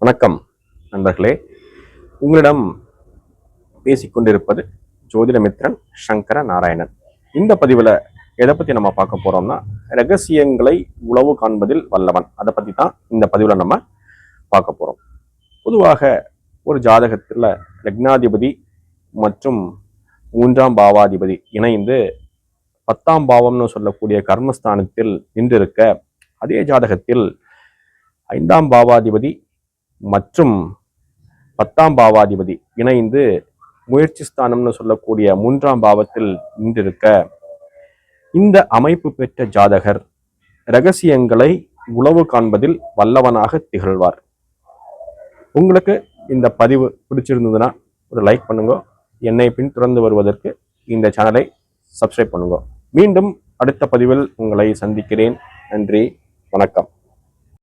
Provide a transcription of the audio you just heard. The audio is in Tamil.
வணக்கம் நண்பர்களே. உங்களிடம் பேசிக்கொண்டிருப்பது ஜோதிடமித்ரன் சங்கர நாராயணன். இந்த பதிவில் எதை பற்றி நம்ம பார்க்க போகிறோம்னா, ரகசியங்களை உளவு காண்பதில் வல்லவன். அதை பற்றி தான் இந்த பதிவில் நம்ம பார்க்க போகிறோம். பொதுவாக ஒரு ஜாதகத்தில் லக்னாதிபதி மற்றும் 3ஆம் பாவாதிபதி இணைந்து 10ஆம் பாவம்னு சொல்லக்கூடிய கர்மஸ்தானத்தில் நின்றிருக்க, அதே ஜாதகத்தில் 5ஆம் பாவாதிபதி மற்றும் 10ஆம் பாவாதிபதி இணைந்து முயற்சி ஸ்தானம்னு சொல்லக்கூடிய 3ஆம் பாவத்தில் நின்றிருக்க, இந்த அமைப்பு பெற்ற ஜாதகர் ரகசியங்களை உளவு காண்பதில் வல்லவனாக திகழ்வார். உங்களுக்கு இந்த பதிவு பிடிச்சிருந்ததுன்னா ஒரு லைக் பண்ணுங்க. என்னை பின்தொடர்ந்து வருவதற்கு இந்த சேனலை சப்ஸ்கிரைப் பண்ணுங்க. மீண்டும் அடுத்த பதிவில் உங்களை சந்திக்கிறேன். நன்றி, வணக்கம்.